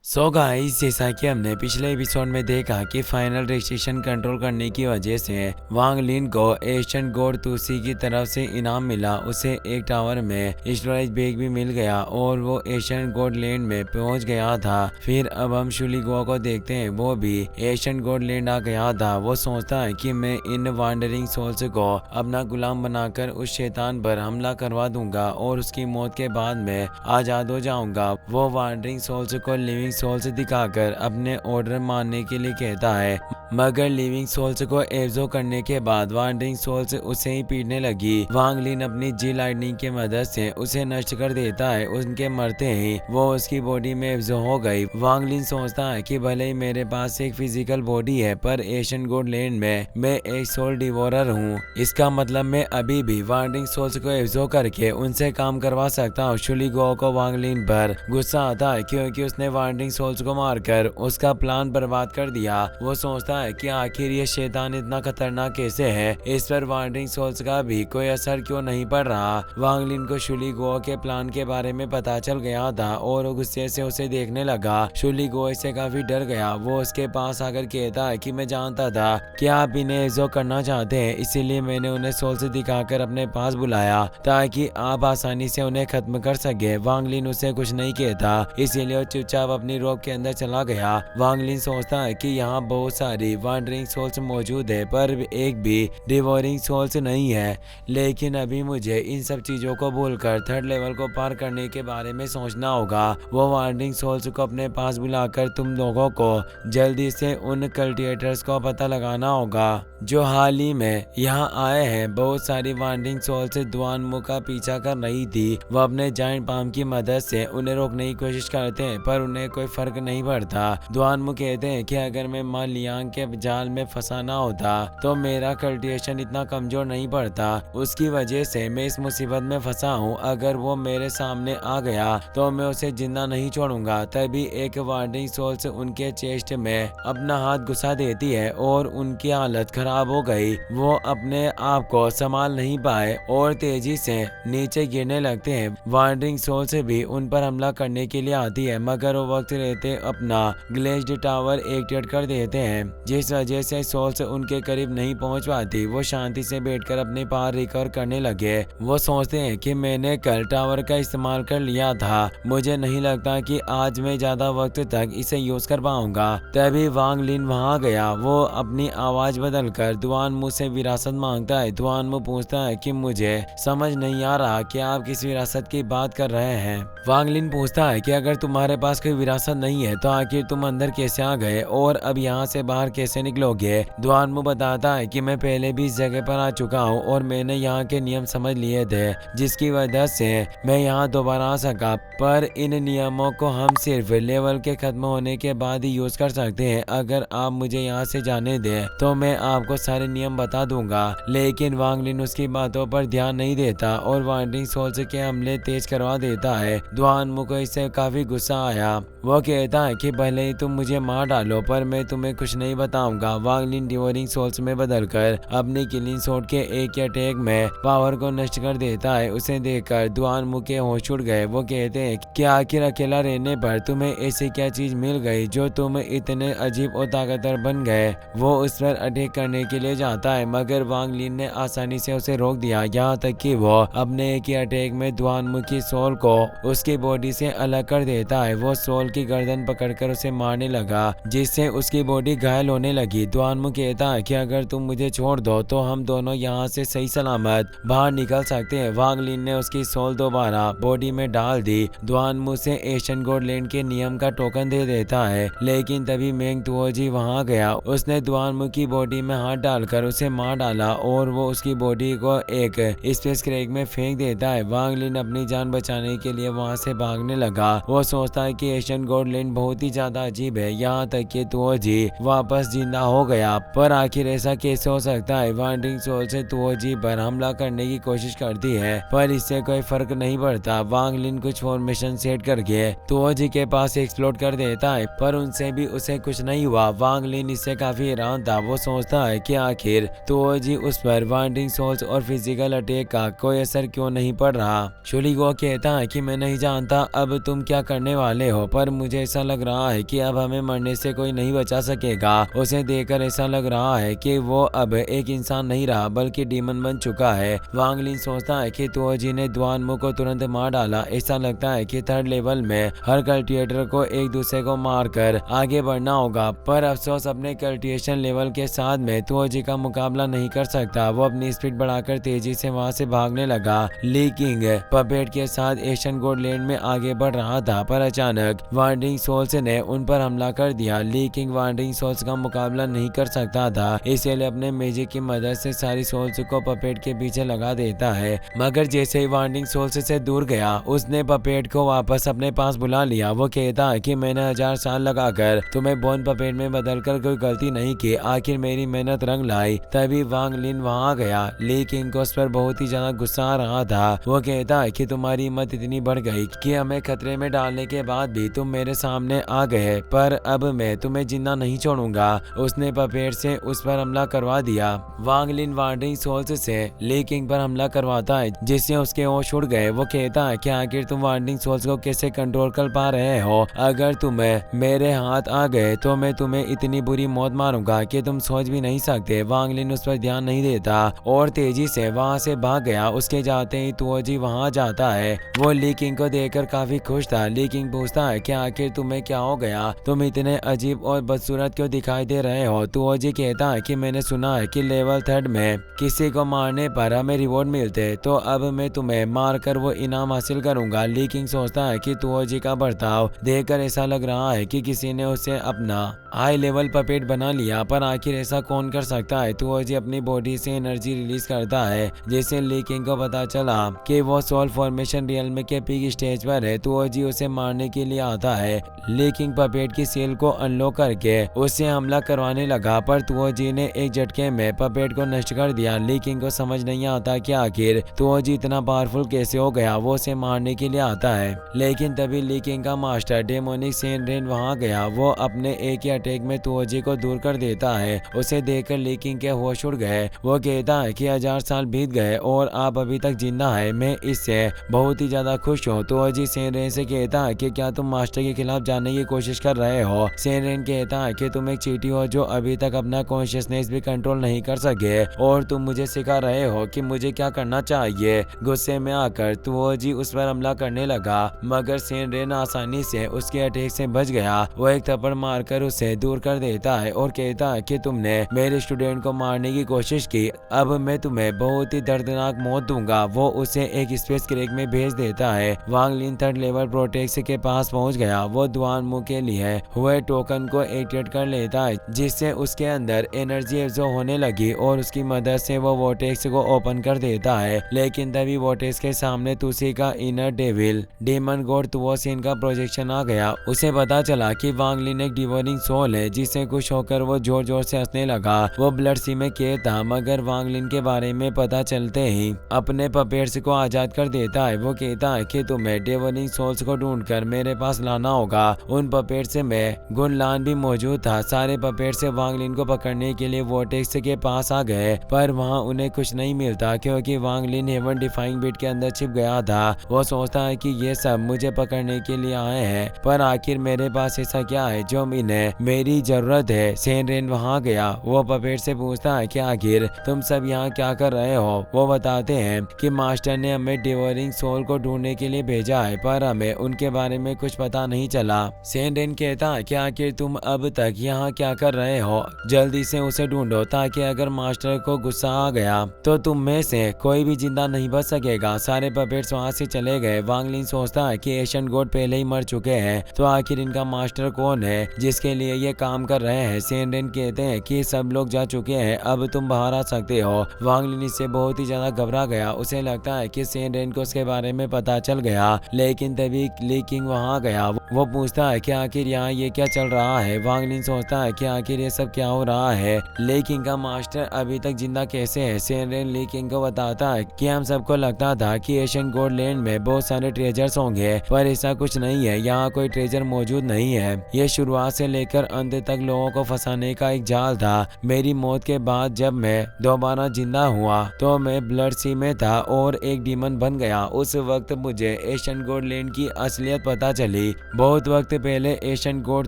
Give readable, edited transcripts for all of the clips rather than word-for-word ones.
So guys, जैसा कि हमने पिछले एपिसोड में देखा कि फाइनल रेस्ट्रिक्शन कंट्रोल करने की वजह से वांग लिन को एशियन गोड तुसी की तरफ से इनाम मिला। उसे एक टावर में स्टोरेज बैग भी मिल गया और वो एशियन गोड लैंड में पहुंच गया था। फिर अब हम शुली गुआ को देखते हैं, वो भी एशियन गोड लैंड आ गया था। वो सोचता है कि मैं इन वांडरिंग सोल्स को अपना गुलाम बनाकर उस शैतान पर हमला करवा दूंगा और उसकी मौत के बाद मैं आजाद हो जाऊंगा। वो वांडरिंग सोल्स को लिविंग सोल्स दिखाकर अपने ऑर्डर मानने के लिए कहता है, मगर लिविंग सोल्स को एब्जॉर्ब करने के बाद वांडरिंग सोल्स उसे ही पीटने लगी। वांग लिन अपनी जी लाइटनिंग की मदद से उसे नष्ट कर देता है। उनके मरते ही वो उसकी बॉडी में एब्जॉर्ब हो गई। वांग लिन सोचता है कि भले ही मेरे पास एक फिजिकल बॉडी है, पर एशियन गोड लैंड में मैं एक सोल डिवोरर हूँ। इसका मतलब मैं अभी भी वांडरिंग सोल्स को एब्जॉर्ब करके उनसे काम करवा सकता हूँ। शुली गुआ को वांग लिन पर गुस्सा आता है क्योंकि उसने वांडरिंग सोल्स को मारकर उसका प्लान बर्बाद कर दिया। वो सोचता है कि आखिर ये शैतान इतना खतरनाक कैसे है, इस पर वांडरिंग सोल्स का भी कोई असर क्यों नहीं पड़ रहा। वांग लिन को शुली गुआ के प्लान के बारे में पता चल गया था और वो गुस्से से उसे देखने लगा। शुली गुआ इससे काफी डर गया। वो उसके पास आकर कहता है कि मैं जानता था कि आप इन्हें एब्जॉर्ब करना चाहते हैं, इसीलिए मैंने उन्हें सोल्स दिखाकर अपने पास बुलाया ताकि आप आसानी से उन्हें खत्म कर सके। वांग लिन उसे कुछ नहीं कहता, इसीलिए वो चुपचाप अपनी रोप के अंदर चला गया। वांग लिन सोचता है कि यहाँ बहुत सारी वांडरिंग सोल्स मौजूद है, पर एक भी डिवोरिंग सोल्स नहीं है। लेकिन अभी मुझे इन सब चीजों को भूलकर थर्ड लेवल को पार करने के बारे में सोचना होगा। वो वांडरिंग सोल्स को अपने पास बुलाकर तुम लोगों को जल्दी से उन कल्टिवेटर्स को पता लगाना होगा जो हाल ही में यहाँ आए हैं। बहुत सारी वांडरिंग सोल्स दुआनमू का पीछा कर रही थी। वो अपने जाइंट पाम की मदद से उन्हें रोकने की कोशिश करते हैं, पर उन्हें कोई फर्क नहीं पड़ता। दुआनमू कहते हैं कि अगर मैं मां लियांग के जाल में फंसाना होता तो मेरा कल्टिवेशन इतना कमजोर नहीं पड़ता। उसकी वजह से मैं इस मुसीबत में फंसा हूँ। अगर वो मेरे सामने आ गया तो मैं उसे जिंदा नहीं छोड़ूंगा। तभी एक वांडरिंग सोल्स उनके चेस्ट में अपना हाथ घुसा देती है और उनकी हालत खराब हो गई। वो अपने आप को संभाल नहीं पाए और तेजी से नीचे गिरने लगते हैं। वांडरिंग सोल्स भी उन पर हमला करने के लिए आती है, मगर वो वक्त रहते अपना ग्लेज्ड टावर एक्टिवेट कर देते हैं, जिस वजह से सोल्स उनके करीब नहीं पहुंच पाती। वो शांति से बैठकर अपने पावर रिकवर करने लगे। वो सोचते हैं कि मैंने कल टावर का इस्तेमाल कर लिया था, मुझे नहीं लगता कि आज मैं ज्यादा वक्त तक इसे यूज कर पाऊंगा। तभी वांग लिन वहां गया। वो अपनी आवाज बदलकर दुआनमू से विरासत मांगता है। दुआनमू पूछता है कि मुझे समझ नहीं आ रहा कि आप किस विरासत की बात कर रहे हैं। वांग लिन पूछता है कि अगर तुम्हारे पास कोई विरासत नहीं है तो आखिर तुम अंदर कैसे आ गए और अब यहाँ से बाहर कैसे निकलोगे। दुआनमू बताता है कि मैं पहले भी इस जगह पर आ चुका हूँ और मैंने यहाँ के नियम समझ लिए थे, जिसकी वजह से मैं यहाँ दोबारा आ सका। पर इन नियमों को हम सिर्फ लेवल के खत्म होने के बाद ही यूज कर सकते हैं। अगर आप मुझे यहाँ से जाने दें तो मैं आपको सारे नियम बता दूंगा। लेकिन वांग लिन उसकी बातों पर ध्यान नहीं देता और वांडरिंग सोल्स के हमले तेज करवा देता है। दुआनमू को इससे काफी गुस्सा आया। वो कहता है कि भले ही तुम मुझे मार डालो, पर मैं तुम्हें कुछ नहीं बताऊंगा। वांग लिन डिवोरिंग सोल्स में बदलकर अपनी किलिंग सोर्ड के एक अटैक में पावर को नष्ट कर देता है। उसे देखकर दुआनमू के होश उड़ गए। वो कहते हैं कि आखिर अकेला रहने पर तुम्हें ऐसी क्या चीज मिल गई जो तुम इतने अजीब और ताकतवर बन गए। वो उस पर अटैक करने के लिए जाता है, मगर वांग लिन ने आसानी से उसे रोक दिया, यहाँ तक कि वो अपने एक ही अटैक में दुआनमू की सोल को उसकी बॉडी से अलग कर देता है। वो सोल की गर्दन पकड़कर उसे मारने लगा, जिससे उसकी बॉडी घायल होने लगी। दुआनमू कहता है कि अगर तुम मुझे छोड़ दो तो हम दोनों यहाँ से सही सलामत बाहर निकल सकते हैं। वांग लिन ने उसकी सोल दोबारा बॉडी में डाल दी। दुआनमू से एशियन गोड लैंड के नियम का टोकन दे देता है, लेकिन तभी मेंग तुओजी वहां गया। उसने दुआनमू की बॉडी में हाथ डालकर उसे मार डाला और वो उसकी बॉडी को एक स्पेस क्रैक में फेंक देता है। वांग लिन अपनी जान बचाने के लिए वहां से भागने लगा। वो सोचता है कि एशियन गोड लैंड बहुत ही ज्यादा अजीब है, यहाँ तक कि तुओजी वापस जिंदा हो गया। पर आखिर ऐसा कैसे हो सकता है। वांडरिंग सोल से तुओजी पर हमला करने की कोशिश करती है, पर इससे कोई फर्क नहीं पड़ता। वांग लिन कुछ फॉर्मेशन सेट करके तुओजी के पास एक्सप्लोड कर देता है, पर उनसे भी उसे कुछ नहीं हुआ। वांग लिन इससे काफी हैरान था। वो सोचता है कि आखिर तुओजी उस पर वांडरिंग सोल्स और फिजिकल अटैक का कोई असर क्यों नहीं पड़ रहा। शुली गुआ कहता है कि मैं नहीं जानता अब तुम क्या करने वाले हो, पर पर मुझे ऐसा लग रहा है कि अब हमें मरने से कोई नहीं बचा सकेगा। उसे देखकर ऐसा लग रहा है कि वो अब एक इंसान नहीं रहा बल्कि डीमन बन चुका है। वांग लिन सोचता है कि तुओजी ने दुआनमू को तुरंत मार डाला। ऐसा लगता है कि थर्ड लेवल में हर कल्टिवेटर को एक दूसरे को मारकर आगे बढ़ना होगा, पर अफसोस अपने कल्टिवेशन लेवल के साथ में तुओजी का मुकाबला नहीं कर सकता। वो अपनी स्पीड बढ़ाकर तेजी से वहां से भागने लगा। ली किंग पपेट के साथ एशियन गोड लैंड में आगे बढ़ रहा था, पर अचानक वांडरिंग सोल्स ने उन पर हमला कर दिया। ली किंग वांडरिंग सोल्स का मुकाबला नहीं कर सकता था, इसलिए अपने मैजिक की मदद से सारी सोल्स को पपेट के पीछे लगा देता है। मगर जैसे ही वांडरिंग सोल्स से दूर गया, उसने पपेट को वापस अपने पास बुला लिया। वो कहता है कि मैंने 1000 साल लगाकर तुम्हें बोन पपेट में बदलकर कोई गलती नहीं की, आखिर मेरी मेहनत रंग लाई। तभी वांग लिन वहां गया। ली किंग को उस पर बहुत ही ज्यादा गुस्सा आ रहा था। वो कहता है कि तुम्हारी हिम्मत इतनी बढ़ गई कि हमें खतरे में डालने के बाद भी तुम मेरे सामने आ गए, पर अब मैं तुम्हें जिंदा नहीं छोड़ूंगा। उसने पपेट से उस पर हमला करवा दिया। वांग लिन वांडरिंग सोल्स से ली किंग पर हमला करवाता है, जिससे उसके होश उड़ गए। वो कहता है कि आखिर तुम वांडरिंग सोल्स को कैसे कंट्रोल कर पा रहे हो? अगर तुम्हें मेरे हाथ आ गए तो मैं तुम्हें इतनी बुरी मौत मारूंगा कि तुम सोच भी नहीं सकते। वांग लिन उस पर ध्यान नहीं देता और तेजी से वहां से भाग गया। उसके जाते ही तुओजी वहां जाता है। वो ली किंग को देखकर काफी खुश था। ली किंग पूछता है कि आखिर तुम्हें क्या हो गया? तुम इतने अजीब और बदसूरत क्यों दिखाई दे रहे हो? तुओजी कहता है कि मैंने सुना है कि लेवल 3 में किसी को मारने पर हमें रिवॉर्ड मिलते, तो अब मैं तुम्हें मारकर वो इनाम हासिल करूंगा। ली किंग सोचता है कि तुओजी का बर्ताव देखकर ऐसा लग रहा है कि किसी ने उसे अपना हाई लेवल पपेट बना लिया, पर आखिर ऐसा कौन कर सकता है? तुओजी अपनी बॉडी से एनर्जी रिलीज करता है, जिससे ली किंग को पता चला कि वो सोल फॉर्मेशन रियल्म के पीक स्टेज पर है। तुओजी उसे मारने के लिए आता है। ली किंग पपेट की सेल को अनलॉक करके उससे हमला करवाने लगा, पर तुओजी ने एक झटके में पपेट को नष्ट कर दिया। ली किंग को समझ नहीं आता कि आखिर तुओजी इतना पावरफुल कैसे हो गया। वो उसे मारने के लिए आता है, लेकिन तभी ली किंग का मास्टर डेमोनिक सेनरेन वहां गया। वो अपने एक ही अटैक में तुओजी को दूर कर देता है। उसे देखकर ली किंग के होश उड़ गए। वो कहता है कि 1000 साल बीत गए और आप अभी तक जिंदा है, मैं इससे बहुत ही ज्यादा खुश हूँ। तुओजी सेनरेन से कहता है कि क्या तुम मास्टर के खिलाफ जाने की कोशिश कर रहे हो? सेनरेन कहता है कि तुम एक चींटी हो जो अभी तक अपना कॉन्शियसनेस भी कंट्रोल नहीं कर सके, और तुम मुझे सिखा रहे हो कि मुझे क्या करना चाहिए। गुस्से में आकर तुओजी उस पर हमला करने लगा, मगर सेनरेन आसानी से उसके अटैक से बच गया। वो एक थप्पड़ मारकर उसे दूर कर देता है और कहता है कि तुमने मेरे स्टूडेंट को मारने की कोशिश की, अब मैं तुम्हें बहुत ही दर्दनाक मौत दूंगा। वो उसे एक स्पेस क्रैक में भेज देता है। वांग लिन 3rd लेवल प्रोटेक्स के पास पहुंच गया। वो दुआनमू के लिए हुए टोकन को एक्टिवेट कर लेता है, जिससे उसके अंदर एनर्जी एब्जॉर्ब होने लगी और उसकी मदद से वो वोटेक्स को ओपन कर देता है। लेकिन तभी वोटेक्स के सामने तुसी का इनर डेविल डेमन गॉड तुओसिन का प्रोजेक्शन आ गया। उसे पता चला कि वांग लिन एक डिवोरिंग सोल है, जिससे खुश होकर वो जोर जोर से हंसने लगा। वो ब्लड सी में कैद था, मगर वांग लिन के बारे में पता चलते ही अपने पपेट्स को आजाद कर देता है। वो कहता है कि तुम्हें डिवोरिंग सोल्स को ढूंढकर मेरे पास लाना होगा। उन पपेट्स में गुनलान भी मौजूद था। सारे पपेट्स वांग लिन को पकड़ने के लिए वोटेक्स के पास आ गए, पर वहाँ उन्हें कुछ नहीं मिलता क्योंकि वांग लिन हेवन डिफाइंग बिट के अंदर छिप गया था। वो सोचता है कि ये सब मुझे पकड़ने के लिए आए हैं, पर आखिर मेरे पास ऐसा क्या है जो इन्हें मेरी जरूरत है। सेनरेन वहां गया। वो पपेट से पूछता है कि आखिर तुम सब यहाँ क्या कर रहे हो? वो बताते हैं कि मास्टर ने हमें डिवोरिंग सोल को ढूंढने के लिए भेजा है, पर हमें उनके बारे में कुछ पता नहीं चला। सेनरेन कहता है कि आखिर तुम अब तक यहाँ क्या कर रहे हो? जल्दी से उसे ढूंढो, ताकि अगर मास्टर को गुस्सा आ गया तो तुम में से कोई भी जिंदा नहीं बच सकेगा। सारे पपेट्स वहां से चले गए। वांग लिन सोचता है कि एशियन गॉड पहले ही मर चुके हैं, तो आखिर इनका मास्टर कौन है जिसके लिए ये काम कर रहे हैं? सेनरेन कहते हैं कि सब लोग जा चुके हैं, अब तुम बाहर आ सकते हो। वांग लिन इससे बहुत ही ज्यादा घबरा गया। उसे लगता है कि सेनरेन को उसके बारे में पता चल गया, लेकिन तभी ली किंग वहां गया। वो पूछता है कि आखिर यहाँ ये क्या चल रहा है? वांग लिन सोचता है कि आखिर ये सब क्या हो रहा है, ली किंग का मास्टर अभी तक जिंदा कैसे है? सेनरेन ली किंग को बताता है कि हम सबको लगता था कि एशियन गॉड लैंड में बहुत सारे ट्रेजर्स होंगे, पर ऐसा कुछ नहीं है। यहाँ कोई ट्रेजर मौजूद नहीं है। ये शुरुआत से लेकर अंत तक लोगों को फंसाने का एक जाल था। मेरी मौत के बाद जब मैं दोबारा जिंदा हुआ तो मैं ब्लड सी में था और एक डीमन बन गया। उस वक्त मुझे एशियन गॉड लैंड की असलियत पता चली। बहुत वक्त पहले एशियन गॉड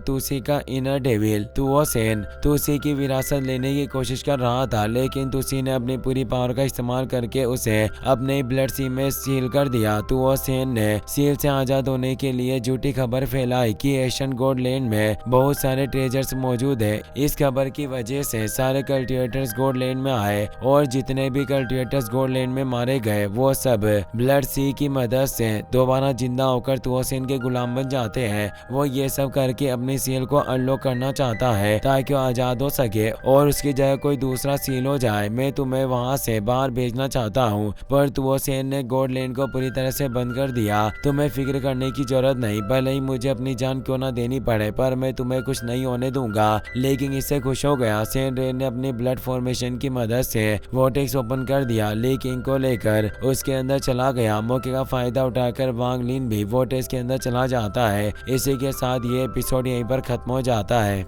तुसी का इनर डेविल तुओ सेन तुसी की विरासत लेने की कोशिश कर रहा था, लेकिन तुसी ने अपनी पूरी पावर का इस्तेमाल करके उसे अपने ब्लड सी में सील कर दिया। तुओ सेन ने सील से आजाद होने के लिए झूठी खबर फैलाई कि एशियन गॉड लैंड में बहुत सारे ट्रेजर्स मौजूद है। इस खबर की वजह से सारे कल्टिवेटर्स गॉड लैंड में आए और जितने भी कल्टिवेटर्स गॉड लैंड में मारे गए वो सब ब्लड सी की मदद से दोबारा जिंदा होकर तुओ सेन के गुलाम बन जाते हैं। वो ये सब करके अपनी सील को अनलॉक करना चाहता है ताकि वो आजाद हो सके और उसकी जगह कोई दूसरा सील हो जाए। मैं तुम्हें वहां से बाहर भेजना चाहता हूँ, पर तुओ सेन ने गॉड लैंड को पूरी तरह से बंद कर दिया। तुम्हें फिक्र करने की जरूरत नहीं, भले ही मुझे अपनी जान क्यों ना देनी पड़े, पर मैं तुम्हें कुछ नहीं होने दूंगा। लेकिन इससे खुश हो गया सेन रे ने अपनी ब्लड फॉर्मेशन की मदद से वोटेक्स ओपन कर दिया, लेकिन को लेकर उसके अंदर चला गया। मौके का फायदा उठाकर वांग लिन भी वोटेक्स के अंदर चला जाता है। इसी के साथ ये एपिसोड यहीं पर खत्म हो जाता है।